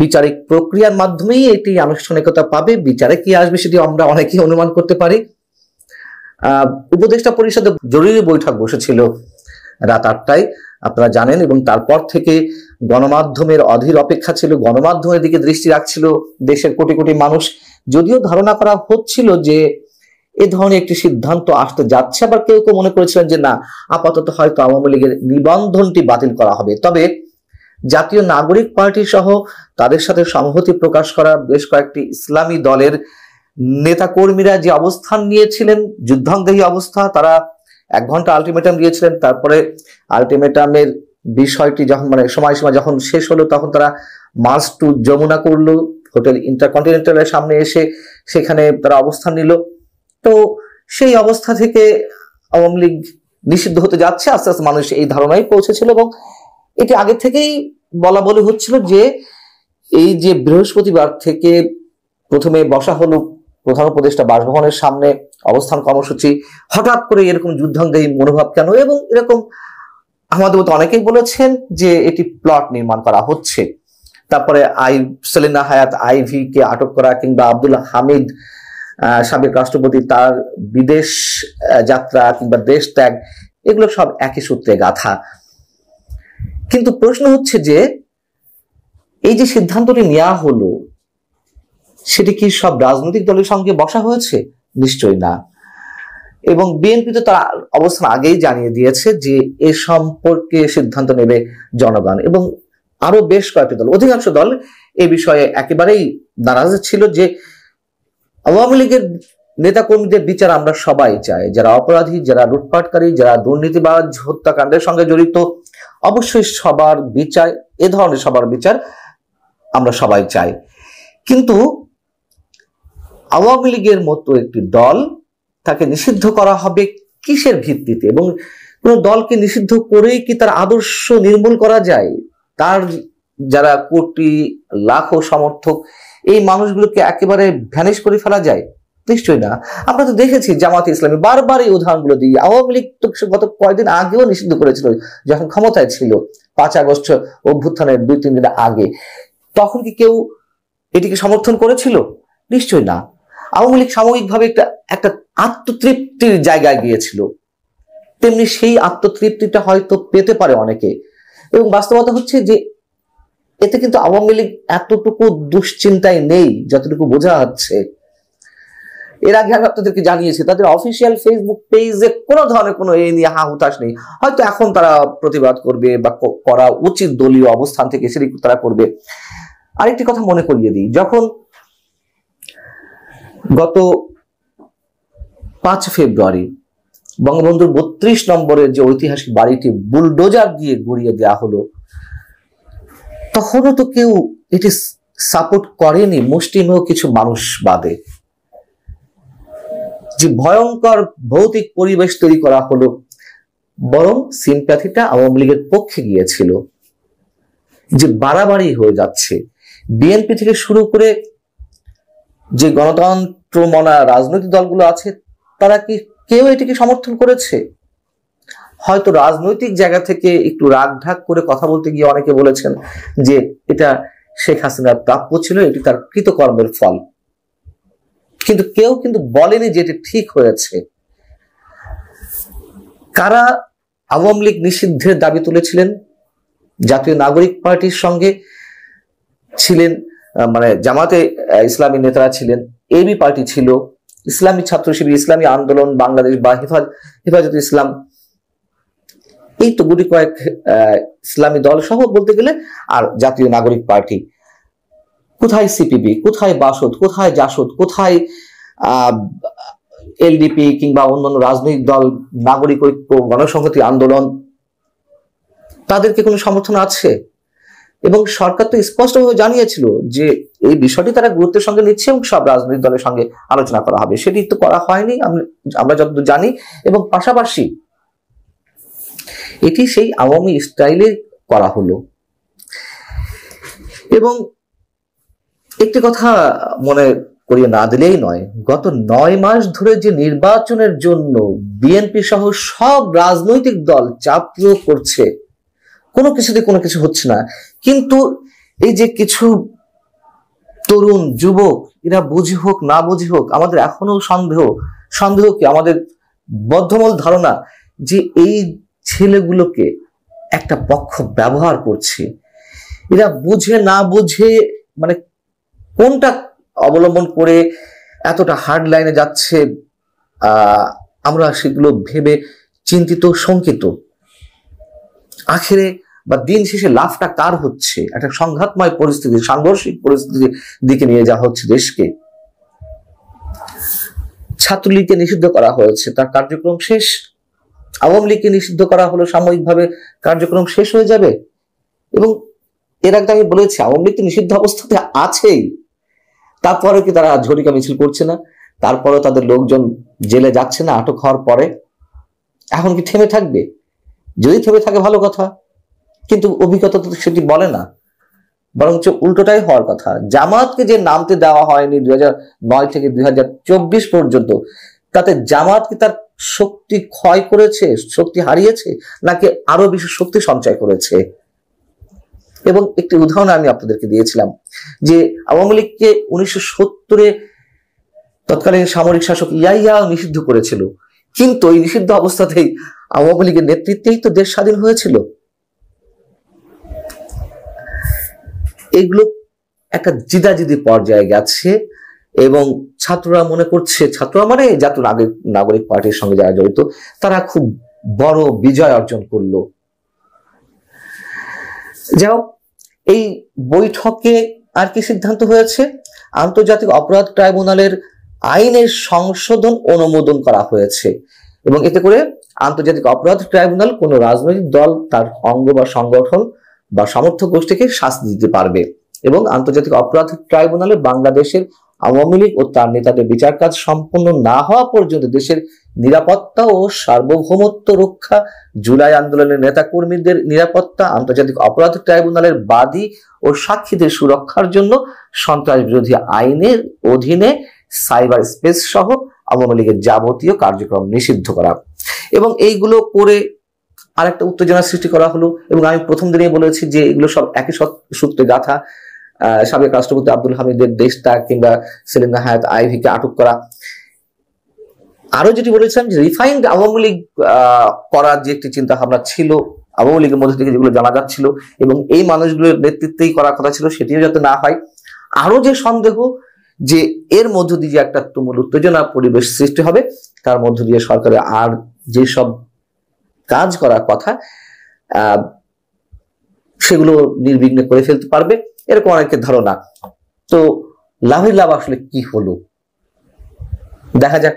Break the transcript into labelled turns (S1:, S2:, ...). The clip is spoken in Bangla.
S1: বিচারিক প্রক্রিয়ার মাধ্যমেই এটি আনুষ্ঠানিকতা পাবে। বিচারে কি আসবে সেটি আমরা অনেকেই অনুমান করতে পারি। উপদেষ্টা পরিষদে জরুরি বৈঠক বসেছিল রাত 8টায়, আপনারা জানেন, এবং তারপর থেকে গণমাধ্যমের অধীর অপেক্ষা ছিল, গণমাধ্যমের দিকে দৃষ্টি রাখছিল দেশের কোটি কোটি মানুষ। যদিও ধারণা করা হচ্ছিল যে এ ধরনের একটি সিদ্ধান্ত আসতে যাচ্ছে, আবার কেউ কেউ মনে করেছিলেন যে না, আপাতত হয়তো আওয়ামী লীগের নিবন্ধনটি বাতিল করা হবে। তবে জাতীয় নাগরিক পার্টি সহ তাদের সাথে সংহতি প্রকাশ করা বেশ কয়েকটি ইসলামী দলের নেতা কর্মীরা যে অবস্থান নিয়েছিলেন, যুদ্ধাঙ্গী অবস্থা, তারা 1 ঘন্টা আলটিমেটাম দিয়েছিলেন। তারপরে আলটিমেটামের বিষয়টি যখন সময়সীমা যখন শেষ হলো, তখন তারা মার্চ টু যমুনা করলো, হোটেল ইন্টারকন্টিনেন্টালের সামনে এসে সেখানে তারা অবস্থান নিল। তো সেই অবস্থা থেকে আওয়ামী লীগ নিষিদ্ধ হতে যাচ্ছে আস্তে আস্তে মানুষ এই ধারণায় পৌঁছেছিল, এবং এটি আগে থেকেই বলা বলি হচ্ছিল যে এই যে বৃহস্পতিবার থেকে প্রথমে বসা হলো প্রধান উপদেষ্টা বাসভবনের সামনে অবস্থান কর্মসূচি, হঠাৎ করে এরকম যুদ্ধাঙ্গী মনোভাব কেন? এবং এরকম আমাদের মতো অনেকেই বলেছেন যে এটি প্লট নির্মাণ করা হচ্ছে। তারপরে সেলিনা হায়াত আইভি কে আটক করা, কিংবা আব্দুল হামিদ সাবেক রাষ্ট্রপতি তার বিদেশ যাত্রা কিংবা দেশ ত্যাগ, এগুলো সব একই সূত্রে গাঁথা। কিন্তু প্রশ্ন হচ্ছে যে এই যে সিদ্ধান্তটি নেওয়া হলো, সেটি কি সব রাজনৈতিক দলের সঙ্গে বসা হয়েছে? নিশ্চয়ই না। এবং বিএনপি তো তার অবস্থান আগেই জানিয়ে দিয়েছে যে এ সম্পর্কে সিদ্ধান্ত নেবে জনগণ, এবং আরো বেশ কয়েকটি দল, অধিকাংশ দল এ বিষয়ে একেবারেই নারাজ ছিল যে আওয়ামী লীগের নেতাকর্মীদের বিচার আমরা সবাই চাই, যারা অপরাধী, যারা লুটপাটকারী, যারা দুর্নীতিবাজ, হত্যাকাণ্ডের সঙ্গে জড়িত, অবশ্যই সবার বিচার, এ ধরনের সবার বিচার আমরা সবাই চাই। কিন্তু আওয়ামী লীগের মতো একটি দল, তাকে নিষিদ্ধ করা হবে কিসের ভিত্তিতে? এবং কোন দলকে নিষিদ্ধ করেই কি তার আদর্শ নির্মূল করা যায়? তার যারা কোটি লাখো সমর্থক, এই মানুষগুলোকে একেবারে ভ্যানিশ করে ফেলা যায়? নিশ্চয়ই না। আমরা তো দেখেছি জামাতে ইসলামী বারবার এই উদাহরণগুলো দিয়ে, আওয়ামী লীগ তো গত কয়েকদিন আগেও নিষিদ্ধ করেছিল যখন ক্ষমতায় ছিল, 5 আগস্ট অভ্যুত্থানের 2-3 দিন আগে। তখন কি কেউ এটিকে সমর্থন করেছিল? নিশ্চয়ই না। আওয়ামী লীগ সাময়িকভাবে একটা আত্মতৃপ্তির জায়গায় গিয়েছিল, তেমনি সেই আত্মতৃপ্তিটা হয়তো পেতে পারে অনেকে। এবং বাস্তবতা হচ্ছে যে এতে কিন্তু আওয়ামী লীগ এতটুকু দুশ্চিন্তায় নেই যতটুকু বোঝা যাচ্ছে। এর আগে আমি আপনাদেরকে জানিয়েছি তাদের অফিসিয়াল ফেসবুক পেজে কোনো ধরনের কোনো এই নিয়ে হাহুতাশ নেই। হয়তো এখন তারা প্রতিবাদ করবে বা করা উচিত দলীয় অবস্থান থেকে সেটি তারা করবে। আরেকটি কথা মনে করিয়ে দিই, যখন গত 5 ফেব্রুয়ারি বঙ্গবন্ধুর 32 নম্বরের যে ঐতিহাসিক বাড়িটি বুলডোজার দিয়ে গুড়িয়ে দেওয়া হলো, তখনও তো কেউ এটি সাপোর্ট করেনি, মুষ্টিমেয় কিছু মানুষ বাদে। যে ভয়ঙ্কর ভৌতিক পরিবেশ তৈরি করা হলো, বরং সিম্প্যাথিটা আওয়ামী লীগের পক্ষে গিয়েছিল। যে বাড়াবাড়ি হয়ে যাচ্ছে, বিএনপি থেকে শুরু করে যে গণতন্ত্র মনা রাজনৈতিক দলগুলো আছে, তারা কি কেউ এটিকে সমর্থন করেছে? হয়তো রাজনৈতিক জায়গা থেকে একটু রাগ ঢাক করে কথা বলতে গিয়ে অনেকে বলেছেন যে এটা শেখ হাসিনার প্রাপ্য ছিল, এটি তার কৃতকর্মের ফল, কিন্তু কেউ কিন্তু বলেনি যে এটি ঠিক হয়েছে। কারা আওয়ামী লীগ নিষিদ্ধের দাবি তুলেছিলেন? জাতীয় নাগরিক পার্টির সঙ্গে ছিলেন, জামাতে ইসলামী নেতারা ছিলেন, এবি পার্টি ছিল, ইসলামী ছাত্র শিবির, ইসলামী আন্দোলন বাংলাদেশ বা হেফাজত ইসলাম, এই তো গুটি কয়েক ইসলামী দল সহ বলতে গেলে, আর জাতীয় নাগরিক পার্টি। কোথায় সিপিবি, কোথায় বাসদ, কোথায় জাসদ, কোথায় এলডিপি কিংবা অন্যান্য রাজনৈতিক দল, নাগরিক ঐক্য, গণসংহতি আন্দোলন, তাদেরকে কোনো সমর্থন আছে? এবং সরকার তো স্পষ্টভাবে জানিয়েছিল যে এই বিষয়টি তারা গুরুত্বের সঙ্গে নিচ্ছে এবং সব রাজনৈতিক দলের সঙ্গে আলোচনা করা হবে। সেটি তো করা হয়নি আমরা যতদূর জানি। এবং পাশাপাশি এটি সেই আওয়ামী স্টাইলে করা হলো। এবং একটি কথা মনে করিয়ে না দিলেই নয়, গত 9 মাস ধরে যে নির্বাচনের জন্য বিএনপি সহ সব রাজনৈতিক দল চাপ প্রয়োগ করছে, কোনো কিছুতে কোনো কিছু হচ্ছে না। কিন্তু এই যে কিছু তরুণ যুবক এরা বুঝি হোক না বুঝি হোক, আমাদের এখনো সন্দেহ কি, আমাদের বদ্ধমূল ধারণা যে এই ছেলেগুলোকে একটা পক্ষ ব্যবহার করছে। এরা বুঝে না বুঝে মানে কোনটা অবলম্বন করে এতটা হার্ড লাইনে যাচ্ছে, আমরা সেগুলো ভেবে চিন্তিত শঙ্কিত। আখেরে বা দিন শেষে লাভটা কার হচ্ছে? একটা সংঘাতময় পরিস্থিতি, সাংঘর্ষিক পরিস্থিতির দিকে নিয়ে যাওয়া হচ্ছে দেশকে। ছাত্রলীগকে নিষিদ্ধ করা হয়েছে, তার কার্যক্রম শেষ। আওয়ামী লীগকে নিষিদ্ধ করা হলো, সাময়িকভাবে কার্যক্রম শেষ হয়ে যাবে। এবং এর আগে আমি বলেছি আওয়ামী লীগ নিষিদ্ধ অবস্থাতে আছেই, তারপরে কি তারা ঝটিকা মিছিল করছে না? তারপরেও তাদের লোকজন জেলে যাচ্ছে না আটক হওয়ার পরে? এখন কি থেমে থাকবে? যদি থেমে থাকে ভালো কথা, কিন্তু অভিজ্ঞতা তো সেটি বলে না, বরঞ্চ উল্টোটাই হওয়ার কথা। জামাতকে যে নামতে দেওয়া হয়নি 2009 থেকে 2024 পর্যন্ত, তাতে জামাত কি তার শক্তি ক্ষয় করেছে, শক্তি হারিয়েছে, নাকি আরো বেশি শক্তি সঞ্চয় করেছে? এবং একটি উদাহরণ আমি আপনাদেরকে দিয়েছিলাম যে আওয়ামী লীগকে 1970-এ তৎকালীন সামরিক শাসক ইয়াহিয়া নিষিদ্ধ করেছিল, কিন্তু এই নিষিদ্ধ অবস্থাতেই আওয়ামী লীগের নেতৃত্বেই তো দেশ স্বাধীন হয়েছিল। এগুলো একটা জিদাজিদি পর্যায়ে গেছে এবং ছাত্ররা মনে করছে, ছাত্ররা মানে জাতীয় নাগরিক পার্টির সঙ্গে যারা জড়িত, তারা খুব বড় বিজয় অর্জন করলো। যাই হোক, এই বৈঠকে আর কি সিদ্ধান্ত হয়েছে? আন্তর্জাতিক অপরাধ ট্রাইব্যুনালের আইনের সংশোধন অনুমোদন করা হয়েছে এবং এতে করে আন্তর্জাতিক অপরাধ ট্রাইব্যুনাল কোন রাজনৈতিক দল, তার অঙ্গ বা সংগঠন বা সমর্থক গোষ্ঠীকে শাস্তি দিতে পারবে এবং আন্তর্জাতিক অপরাধ ট্রাইব্যুনালে বাংলাদেশের আওয়ামী লীগ ও তার নেতাদের বিচার কাজ সম্পন্ন না হওয়া পর্যন্ত দেশের নিরাপত্তা ও সার্বভৌমত্ব রক্ষা, জুলাই আন্দোলনের নেতাকর্মীদের নিরাপত্তা, আন্তর্জাতিক অপরাধ ট্রাইব্যুনালের বাদী ও সাক্ষীদের সুরক্ষার জন্য সন্ত্রাস বিরোধী আইনের অধীনে সাইবার স্পেস সহ আওয়ামী লীগের যাবতীয় কার্যক্রম নিষিদ্ধ করা। এবং এইগুলো করে আরেকটা উত্তেজনা সৃষ্টি করা হলো। এবং আমি প্রথম দিনেই বলেছি যে এগুলো সব একই সূত্রে গাথা। সাবেক রাষ্ট্রপতি আব্দুল হামিদের দেশত্যাগ কিংবা সেলিনা হায়াত আইভীকে আটক করা। আরো যেটি বলেছিলাম যে রিফাইন্ড আওয়ামী লীগ করার যে একটি চিন্তা ভাবনা ছিল আওয়ামী লীগের মধ্যে থেকে, যেগুলো জানা যাচ্ছিল এবং এই মানুষগুলোর নেতৃত্বেই করার কথা ছিল, সেটিও যাতে না হয়। আরো যে সন্দেহ যে এর মধ্য দিয়ে যে একটা তুমুল উত্তেজনা পরিবেশ সৃষ্টি হবে, তার মধ্য দিয়ে সরকারের আর যেসব কাজ করার কথা সেগুলো নির্বিঘ্নে করে ফেলতে পারবে, এরকম অনেকের ধারণা। তো লাভের লাভ আসলে কি হলো দেখা যাক।